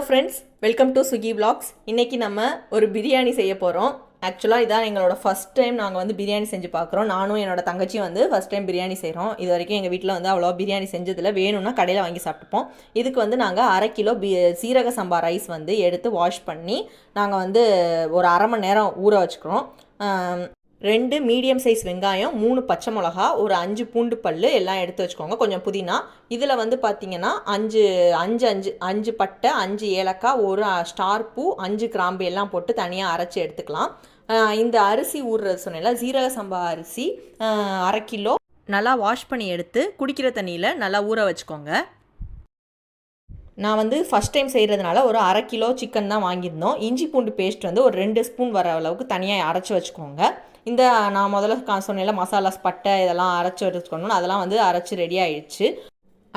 Friends, welcome to Suki vlogs. இன்றைக்கி நம்ம ஒரு பிரியாணி செய்ய போகிறோம். ஆக்சுவலாக இதான் எங்களோட ஃபஸ்ட் டைம் நாங்கள் வந்து பிரியாணி செஞ்சு பார்க்குறோம். நானும் என்னோட தங்கச்சியும் வந்து ஃபஸ்ட் டைம் பிரியாணி செய்கிறோம். இது வரைக்கும் எங்கள் வீட்டில் வந்து அவ்வளோவா பிரியாணி செஞ்சதில், வேணும்னா கடையில் வாங்கி சாப்பிட்டுப்போம். இதுக்கு வந்து நாங்கள் 1/2 கிலோ சீரக சம்பா ரைஸ் வந்து எடுத்து வாஷ் பண்ணி நாங்கள் வந்து ஒரு 1/2 மணி நேரம் ஊற வச்சுக்கிறோம். 2 மீடியம் சைஸ் வெங்காயம், 3 பச்சை மிளகா, ஒரு 5 பூண்டு பல் எல்லாம் எடுத்து வச்சுக்கோங்க. கொஞ்சம் புதினா. இதில் வந்து பார்த்திங்கன்னா 5 பட்டை, 5 ஏலக்காய், ஒரு ஸ்டார் பூ, 5 கிராம்பு எல்லாம் போட்டு தனியாக அரைச்சி எடுத்துக்கலாம். இந்த அரிசி ஊறுறது சொன்னேன்ல, சீரக சம்பா அரிசி 1/2 கிலோ நல்லா வாஷ் பண்ணி எடுத்து குடிக்கிற தண்ணியில் நல்லா ஊற வச்சுக்கோங்க. நான் வந்து ஃபஸ்ட் டைம் செய்கிறதுனால ஒரு 1/2 கிலோ சிக்கன் தான் வாங்கியிருந்தோம். இஞ்சி பூண்டு பேஸ்ட் வந்து ஒரு 2 ஸ்பூன் வர அளவுக்கு தனியாக அரைச்சி வச்சுக்கோங்க. இந்த நான் முதல்ல சொன்னேன்ல மசாலாஸ், பட்டை இதெல்லாம் அரைச்சி வச்சுக்கணும், அதெல்லாம் வந்து அரைச்சி ரெடி ஆகிடுச்சு.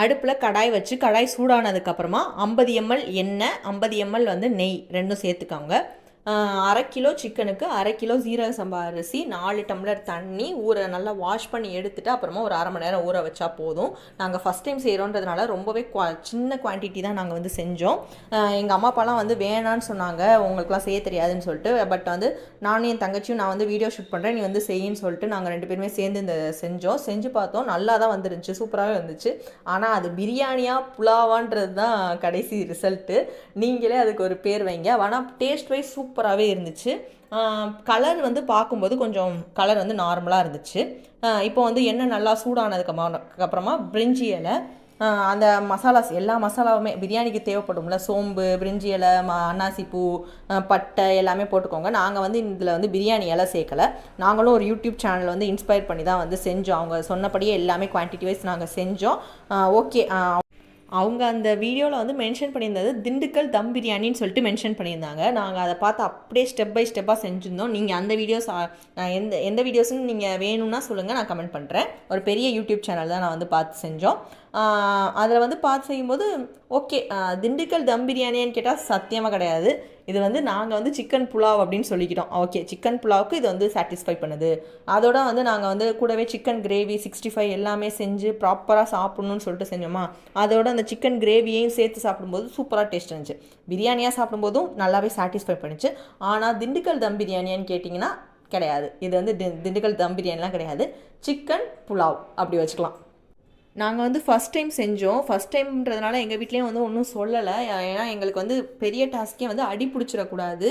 அடுப்பில் கடாய் வச்சு கடாய் சூடானதுக்கப்புறமா 50 ml எண்ணெய், 50 ml வந்து நெய் ரெண்டும் சேர்த்துக்கோங்க. 1/2 கிலோ சிக்கனுக்கு 1/2 கிலோ சீரக சம்பா அரிசி, 4 டம்ளர் தண்ணி நல்லா வாஷ் பண்ணி எடுத்துகிட்டு அப்புறமா ஒரு 1/2 மணி நேரம் ஊற வச்சா போதும். நாங்கள் ஃபஸ்ட் டைம் செய்கிறோன்றதுனால ரொம்பவே சின்ன குவான்டிட்டி தான் நாங்கள் வந்து செஞ்சோம். எங்கள் அம்மா அப்பாலாம் வந்து வேணான்னு சொன்னாங்க, உங்களுக்குலாம் செய்ய தெரியாதுன்னு சொல்லிட்டு. பட் வந்து நானும் என் தங்கச்சியும் நான் வந்து வீடியோ ஷூட் பண்ணுறேன், நீ வந்து செய்யின்னு சொல்லிட்டு நாங்கள் 2 பேருமே சேர்ந்து செஞ்சு பார்த்தோம். நல்லா தான் வந்துருந்துச்சு, சூப்பராகவே வந்துச்சு. ஆனால் அது பிரியாணியா புலாவான்றது தான் கடைசி ரிசல்ட்டு. நீங்களே அதுக்கு ஒரு பேர் வைங்க. ஆனால் டேஸ்ட் வைஸ் சூப்பராகவே இருந்துச்சு. கலர் வந்து பார்க்கும்போது கொஞ்சம் கலர் வந்து நார்மலாக இருந்துச்சு. இப்போ வந்து எண்ணெய் நல்லா சூடானதுக்கப்புறமா பிரிஞ்சி இலை, அந்த மசாலாஸ் எல்லா மசாலாவுமே பிரியாணிக்கு தேவைப்படும்ல, சோம்பு, பிரிஞ்சி இலை, அன்னாசிப்பூ, பட்டை எல்லாமே போட்டுக்கோங்க. நாங்கள் வந்து இதில் வந்து பிரியாணி இலை சேர்க்கலை. நாங்களும் ஒரு யூடியூப் சேனல் வந்து இன்ஸ்பயர் பண்ணி தான் வந்து செஞ்சோம். அவங்க சொன்னபடியே எல்லாமே குவான்டிட்டி வைஸ் நாங்கள் செஞ்சோம். ஓகே, அவங்க அந்த வீடியோவில் வந்து மென்ஷன் பண்ணியிருந்தது திண்டுக்கல் தம் பிரியாணின்னு சொல்லிட்டு மென்ஷன் பண்ணியிருந்தாங்க. நாங்கள் அதை பார்த்து அப்படியே ஸ்டெப் பை ஸ்டெப்பாக செஞ்சுருந்தோம். நீங்கள் அந்த வீடியோஸ் எந்த வீடியோஸ்ன்னு நீங்கள் வேணும்னா சொல்லுங்கள், நான் கமெண்ட் பண்ணுறேன். ஒரு பெரிய யூடியூப் சேனல் தான் நான் வந்து பார்த்து செஞ்சோம். அதில் வந்து பார்த்து செய்யும்போது ஓகே, திண்டுக்கல் தம் பிரியாணின்னு கேட்டால் சத்தியமாக கிடையாது. இது வந்து நாங்கள் வந்து சிக்கன் புலாவ் அப்படின்னு சொல்லிக்கிட்டோம். ஓகே, சிக்கன் புலாவுக்கு இது வந்து சாட்டிஸ்ஃபை பண்ணுது. அதோட வந்து நாங்கள் வந்து கூடவே சிக்கன் கிரேவி, 65 எல்லாமே செஞ்சு ப்ராப்பராக சாப்பிட்ணுன்னு சொல்லிட்டு செஞ்சோமா. அதோட அந்த சிக்கன் கிரேவியையும் சேர்த்து சாப்பிடும்போது சூப்பராக டேஸ்ட் இருந்துச்சு. பிரியாணியாக சாப்பிடும்போதும் நல்லாவே சாட்டிஸ்ஃபை பண்ணிச்சு. ஆனால் திண்டுக்கல் தம் பிரியாணியான்னு கேட்டிங்கன்னா கிடையாது. இது வந்து திண்டுக்கல் தம் பிரியாணிலாம் கிடையாது, சிக்கன் புலாவ் அப்படி வச்சுக்கலாம். நாங்கள் வந்து ஃபஸ்ட் டைம் செஞ்சோம். ஃபஸ்ட் டைம்ன்றதுனால எங்கள் வீட்லேயும் வந்து ஒன்றும் சொல்லலை. ஏன்னா எங்களுக்கு வந்து பெரிய டாஸ்க்கே வந்து அடி பிடிச்சிடக்கூடாது,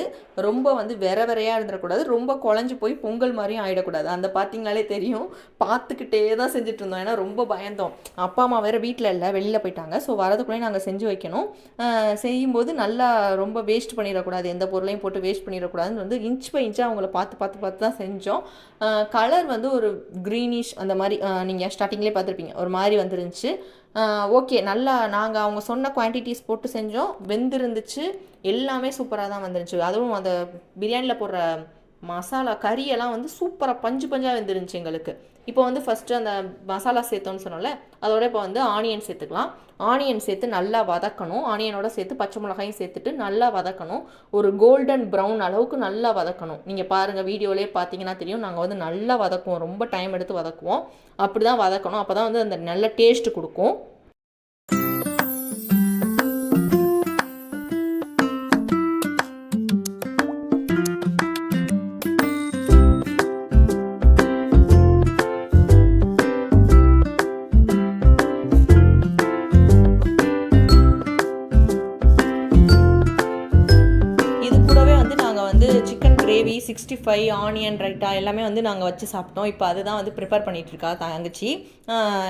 ரொம்ப வந்து வெறையாக இருந்துடக்கூடாது, ரொம்ப குழஞ்சி போய் பொங்கல் மாதிரியும் ஆகிடக்கூடாது. அந்த பார்த்திங்கனாலே தெரியும், பார்த்துக்கிட்டே தான் செஞ்சுட்டு இருந்தோம். ஏன்னா ரொம்ப பயந்தோம். அப்பா அம்மா வேறு வீட்டில் இல்லை, வெளியில் போயிட்டாங்க. ஸோ வரதுக்குள்ளேயும் நாங்கள் செஞ்சு வைக்கணும். செய்யும்போது நல்லா ரொம்ப வேஸ்ட் பண்ணிடக்கூடாது, எந்த பொருளையும் போட்டு வேஸ்ட் பண்ணிடக்கூடாதுன்னு வந்து இன்ச் பை இன்ச்சாக அவங்கள பார்த்து தான் செஞ்சோம். கலர் வந்து ஒரு க்ரீனிஷ் அந்த மாதிரி நீங்கள் ஸ்டார்டிங்லேயே பார்த்துருப்பீங்க, ஒரு மாதிரி வந்துருந்துச்சு. ஓகே, நல்லா நாங்கள் அவங்க சொன்ன குவான்டிட்டிஸ் போட்டு செஞ்சோம், வெந்திருந்துச்சு, எல்லாமே சூப்பராக தான் வந்துருந்துச்சு. அதுவும் அந்த பிரியாணியில் போடுற மசாலா கறியெல்லாம் வந்து சூப்பராக பஞ்சாக வெந்துருந்துச்சு எங்களுக்கு. இப்போ வந்து ஃபஸ்ட்டு அந்த மசாலா சேர்த்தோன்னு சொன்னோம்ல, அதோட இப்போ வந்து ஆனியன் சேர்த்துக்கலாம். ஆனியன் சேர்த்து நல்லா வதக்கணும். ஆனியனோட சேர்த்து பச்சை மிளகாயும் சேர்த்துட்டு நல்லா வதக்கணும். ஒரு கோல்டன் ப்ரௌன் அளவுக்கு நல்லா வதக்கணும். நீங்கள் பாருங்கள், வீடியோலேயே பார்த்தீங்கன்னா தெரியும், நாங்கள் வந்து நல்லா வதக்குவோம், ரொம்ப டைம் எடுத்து வதக்குவோம். அப்படி தான் வதக்கணும், அப்போ தான் வந்து அந்த நல்ல டேஸ்ட்டு கொடுக்கும். சிக்கன் கிரேவி, 65, ஆனியன் ரைட்டா எல்லாமே வந்து நாங்கள் வச்சு சாப்பிட்டோம். இப்போ அதுதான் வந்து ப்ரிப்பேர் பண்ணிகிட்ருக்கா தங்கச்சி.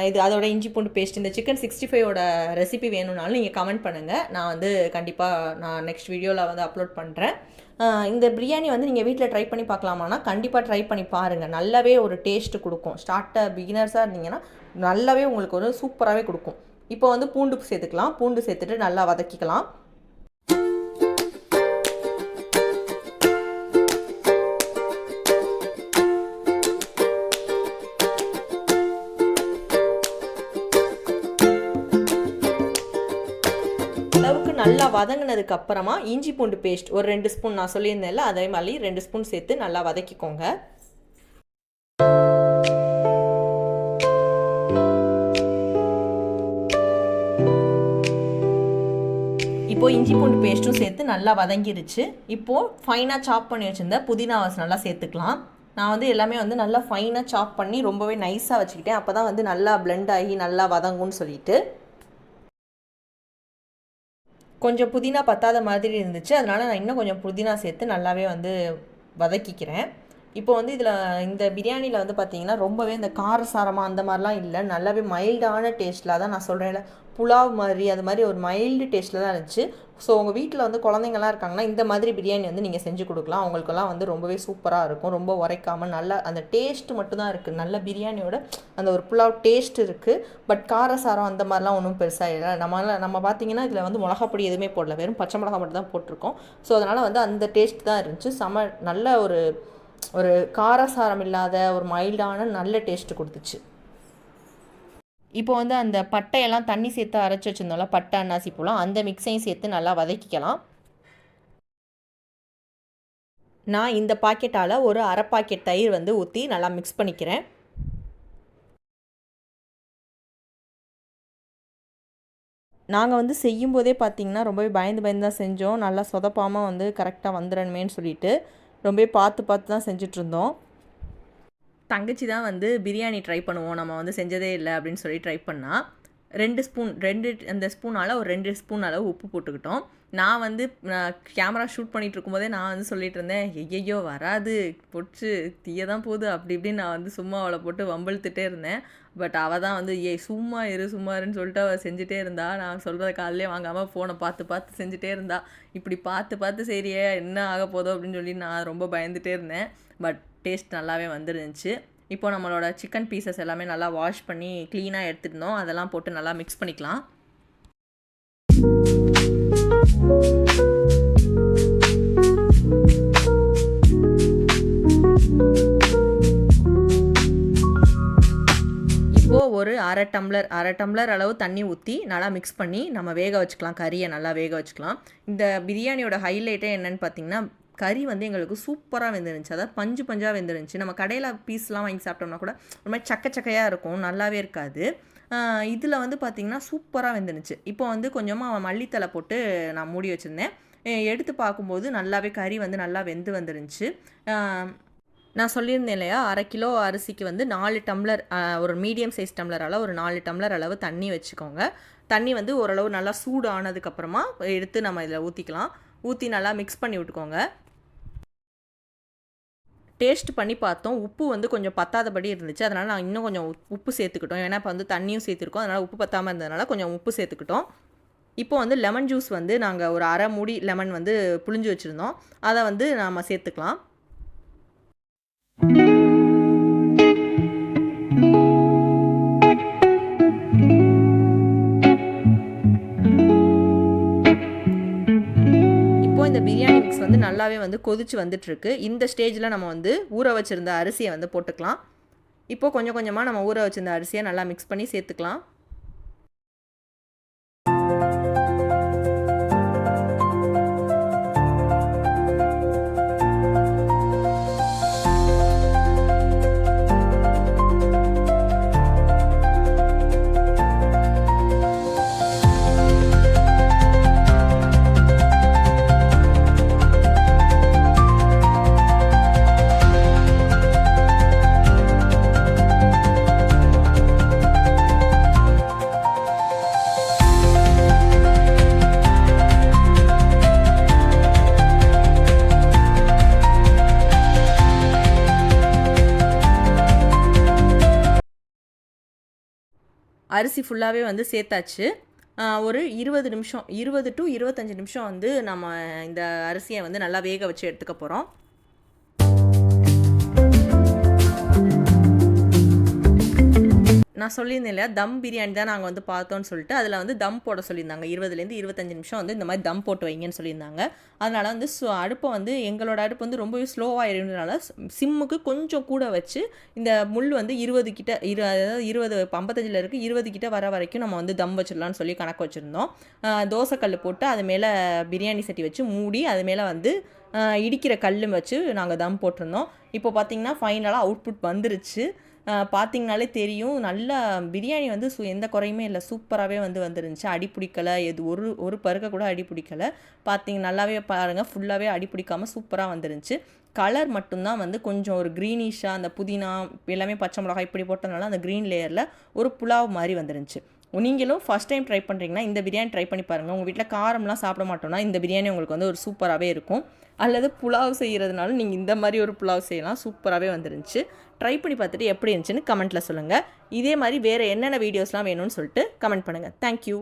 இது அதோட இஞ்சி பூண்டு பேஸ்ட், இந்த சிக்கன் 65ஓட ரெசிபி வேணும்னாலும் நீங்கள் கமெண்ட் பண்ணுங்கள். நான் வந்து கண்டிப்பாக நான் நெக்ஸ்ட் வீடியோவில் வந்து அப்லோட் பண்ணுறேன். இந்த பிரியாணி வந்து நீங்கள் வீட்டில் ட்ரை பண்ணி பார்க்கலாமான்னா கண்டிப்பாக ட்ரை பண்ணி பாருங்கள். நல்லாவே ஒரு டேஸ்ட்டு கொடுக்கும். பிகினர்ஸாக இருந்தீங்கன்னா நல்லாவே உங்களுக்கு ஒரு சூப்பராகவே கொடுக்கும். இப்போ வந்து பூண்டு சேர்த்துக்கலாம். பூண்டு சேர்த்துட்டு நல்லா வதக்கிக்கலாம். அளவுக்கு நல்லா வதங்கினதுக்கு அப்புறமா இஞ்சி பூண்டு பேஸ்ட் ஒரு 2 ஸ்பூன் நான் சொல்லியிருந்தேன்ல, அதே மாதிரி 2 ஸ்பூன் சேர்த்து நல்லா வதக்கிக்கோங்க. இப்போ இஞ்சி இஞ்சி பூண்டு பேஸ்ட்டும் சேர்த்து நல்லா வதங்கிருச்சு. இப்போது ஃபைனாக சாப் பண்ணி வச்சுருந்த புதினாவை நல்லா சேர்த்துக்கலாம். நான் வந்து எல்லாமே வந்து நல்லா ஃபைனாக சாப் பண்ணி ரொம்பவே நைஸாக வச்சுக்கிட்டேன். அப்போ தான் வந்து நல்லா பிளெண்ட் ஆகி நல்லா வதங்கும்னு சொல்லிட்டு. கொஞ்சம் புதினா பத்தாத மாதிரி இருந்துச்சு, அதனால் நான் இன்னும் கொஞ்சம் புதினா சேர்த்து நல்லாவே வந்து வதக்கிக்கிறேன். இப்போ வந்து இதில் இந்த பிரியாணியில் வந்து பார்த்திங்கன்னா ரொம்பவே இந்த காரசாரமாக அந்த மாதிரிலாம் இல்லை, நல்லாவே மைல்டான டேஸ்ட்டில் தான் நான் சொல்கிறேன்ல, புலாவ் மாதிரி அது மாதிரி ஒரு மைல்டு டேஸ்ட்டில் தான் இருந்துச்சு. ஸோ உங்கள் வீட்டில் வந்து குழந்தைங்கள்லாம் இருக்காங்கன்னா இந்த மாதிரி பிரியாணி வந்து நீங்கள் செஞ்சு கொடுக்கலாம். அவங்களுக்கெல்லாம் வந்து ரொம்பவே சூப்பராக இருக்கும். ரொம்ப உரைக்காமல் நல்லா அந்த டேஸ்ட்டு மட்டும்தான் இருக்குது. நல்ல பிரியாணியோட அந்த ஒரு புலாவ் டேஸ்ட் இருக்குது. பட் காரசாரம் அந்த மாதிரிலாம் ஒன்றும் பெருசாக இல்லை. நம்ம பார்த்திங்கன்னா இதில் வந்து மிளகாப்பொடி எதுவுமே போடல, வெறும் பச்சை மிளகா மட்டும் தான் போட்டிருக்கோம். ஸோ அதனால் வந்து அந்த டேஸ்ட் தான் இருந்துச்சு. நல்ல ஒரு காரசாரம் இல்லாத ஒரு மைல்டான நல்ல டேஸ்ட்டு கொடுத்துச்சு. இப்போ வந்து அந்த பட்டையெல்லாம் தண்ணி சேர்த்து அரைச்சி வச்சுருந்தோம்ல, பட்டை அன்னாசி பூலாம், அந்த மிக்ஸையும் சேர்த்து நல்லா வதக்கிக்கலாம். நான் இந்த பாக்கெட்டால் ஒரு அரை பாக்கெட் தயிர் வந்து ஊற்றி நல்லா மிக்ஸ் பண்ணிக்கிறேன். நாங்கள் வந்து செய்யும்போதே பார்த்திங்கன்னா ரொம்பவே பயந்து தான் செஞ்சோம். நல்லா சொதப்பாமல் வந்து கரெக்டாக வந்துடணுமேன்னு சொல்லிட்டு ரொம்பவே பார்த்து தான் செஞ்சிட்ருந்தோம். தங்கச்சி தான் வந்து பிரியாணி ட்ரை பண்ணுவோம், நம்ம வந்து செஞ்சதே இல்லை அப்படின்னு சொல்லி ட்ரை பண்ணால் 2 அந்த ஸ்பூனால் ஒரு 2 ஸ்பூன் அளவு உப்பு போட்டுக்கிட்டோம். நான் வந்து கேமரா ஷூட் பண்ணிகிட்டு இருக்கும்போதே நான் வந்து சொல்லிட்டு இருந்தேன், ஐயையோ வராது, பொச்சு தீய தான் போகுது அப்படி இப்படின்னு நான் வந்து சும்மா அவளை போட்டு வம்பிழுத்துட்டே இருந்தேன். பட் அவள் தான் வந்து சும்மா இருன்னு சொல்லிட்டு அவள் செஞ்சுட்டே இருந்தா. நான் சொல்கிறத காலையிலே வாங்காமல் ஃபோனை பார்த்து செஞ்சுட்டே இருந்தா. இப்படி பார்த்து சரியே என்ன ஆக போதோ அப்படின்னு சொல்லி நான் ரொம்ப பயந்துகிட்டே இருந்தேன். பட் டேஸ்ட் நல்லாவே வந்துருந்துச்சு. இப்போ நம்மளோட சிக்கன் பீசஸ் எல்லாமே நல்லா வாஷ் பண்ணி க்ளீனாக எடுத்துருந்தோம். அதெல்லாம் போட்டு நல்லா மிக்ஸ் பண்ணிக்கலாம். இப்போது ஒரு அரை டம்ளர் அளவு தண்ணி ஊற்றி நல்லா மிக்ஸ் பண்ணி நம்ம வேக வச்சுக்கலாம். கறியை நல்லா வேக வச்சுக்கலாம். இந்த பிரியாணியோட ஹைலைட்டே என்னென்னு பார்த்தீங்கன்னா, கறி வந்து எங்களுக்கு சூப்பராக வெந்துருந்துச்சு. அதாவது பஞ்சாக வெந்துருந்துச்சு. நம்ம கடையில் பீஸ்லாம் வாங்கி சாப்பிட்டோம்னா கூட ஒரு மாதிரி சக்கையாக இருக்கும், நல்லாவே இருக்காது. இதில் வந்து பார்த்திங்கன்னா சூப்பராக வெந்துருந்துச்சு. இப்போ வந்து கொஞ்சமாக மல்லித்தலை போட்டு நான் மூடி வச்சுருந்தேன். எடுத்து பார்க்கும்போது நல்லாவே கறி வந்து நல்லா வெந்து வந்துருந்துச்சு. நான் சொல்லியிருந்தேன் இல்லையா, அரை கிலோ அரிசிக்கு வந்து 4 டம்ளர், ஒரு மீடியம் சைஸ் டம்ளரால் ஒரு 4 டம்ளர் அளவு தண்ணி வச்சுக்கோங்க. தண்ணி வந்து ஓரளவு நல்லா சூடு ஆனதுக்கப்புறமா எடுத்து நம்ம இதில் ஊற்றிக்கலாம். ஊற்றி நல்லா மிக்ஸ் பண்ணி விட்டுக்கோங்க. டேஸ்ட் பண்ணி பார்த்தோம். உப்பு வந்து கொஞ்சம் பத்தாதபடி இருந்துச்சு. அதனால் நான் இன்னும் கொஞ்சம் உப்பு சேர்த்துக்கிட்டோம். ஏன்னா இப்போ வந்து தண்ணியும் சேர்த்துருக்கோம். அதனால் உப்பு பத்தாமல் இருந்ததுனால கொஞ்சம் உப்பு சேர்த்துக்கிட்டோம். இப்போ வந்து லெமன் ஜூஸ் வந்து நாங்கள் ஒரு அரை மூடி லெமன் வந்து புழிஞ்சு வச்சுருந்தோம். அதை வந்து நாம் சேர்த்துக்கலாம். இந்த பிரியாணி மிக்ஸ் வந்து நல்லாவே வந்து கொதிச்சு வந்துட்டுருக்கு. இந்த ஸ்டேஜில் நம்ம வந்து ஊற வச்சுருந்த அரிசியை வந்து போட்டுக்கலாம். இப்போது கொஞ்சம் கொஞ்சமாக நம்ம ஊற வச்சுருந்த அரிசியை நல்லா மிக்ஸ் பண்ணி சேர்த்துக்கலாம். அரிசி ஃபுல்லாகவே வந்து சேர்த்தாச்சு. ஒரு 20 to 25 நிமிஷம் வந்து நம்ம இந்த அரிசியை வந்து நல்லா வேக வச்சு எடுத்துக்க போகிறோம். நான் சொல்லியிருந்தேன் இல்லையா, தம் பிரியாணி தான் நாங்கள் வந்து பார்த்தோன்னு சொல்லிட்டு அதில் வந்து தம் போட சொல்லியிருந்தாங்க. 20லேருந்து 25 நிமிஷம் வந்து இந்த மாதிரி தம் போட்டு வைங்கன்னு சொல்லியிருந்தாங்க. அதனால் வந்து அடுப்பை வந்து எங்களோட அடுப்பு வந்து ரொம்பவே ஸ்லோவாக இருந்ததுனால சிம்முக்கு கொஞ்சம் கூட வச்சு இந்த முள் வந்து 20 கிட்ட அதாவது 55 இருக்குது 20 கிட்ட வர வரைக்கும் நம்ம வந்து தம் வச்சிடலான்னு சொல்லி கணக்கு வச்சுருந்தோம். தோசைக்கல் போட்டு அது மேலே பிரியாணி சட்டி வச்சு மூடி அது மேலே வந்து இடிக்கிற கல் வச்சு நாங்கள் தம் போட்டிருந்தோம். இப்போ பார்த்திங்கன்னா ஃபைனலாக அவுட்புட் வந்துருச்சு. பார்த்தீங்கனாலே தெரியும். நல்லா பிரியாணி வந்து எந்த குறையுமே இல்ல. சூப்பராகவே வந்துருந்துச்சு. அடி பிடிக்கல. ஒரு பருக்க கூட அடி பிடிக்கல. நல்லாவே பாருங்கள், ஃபுல்லாகவே அடி பிடிக்காமல் சூப்பராக வந்துருந்துச்சு. கலர் மட்டும்தான் கொஞ்சம் ஒரு க்ரீனிஷாக, அந்த புதினா எல்லாமே பச்சை மிளகாய் இப்படி போட்டதுனால அந்த க்ரீன் லேயரில் ஒரு புலாவ் மாதிரி வந்துருந்துச்சு. நீங்களும் ஃபஸ்ட் டைம் ட்ரை பண்ணுறீங்கன்னா இந்த பிரியாணி ட்ரை பண்ணி பாருங்கள். உங்கள் வீட்டில் காரம்லாம் சாப்பிட மாட்டோம்னா இந்த பிரியாணி உங்களுக்கு ஒரு சூப்பராகவே இருக்கும். அல்லது புலாவ் செய்கிறதுனால நீங்கள் இந்த மாதிரி ஒரு புலாவ் செய்யலாம். சூப்பராகவே வந்துருந்துச்சு. ட்ரை பண்ணி பார்த்துட்டு எப்படி இருந்துச்சுன்னு கமெண்ட்டில் சொல்லுங்கள். இதே மாதிரி வேறு என்னென்ன வீடியோஸ்லாம் வேணும்னு சொல்லிட்டு கமெண்ட் பண்ணுங்கள். தேங்க்யூ.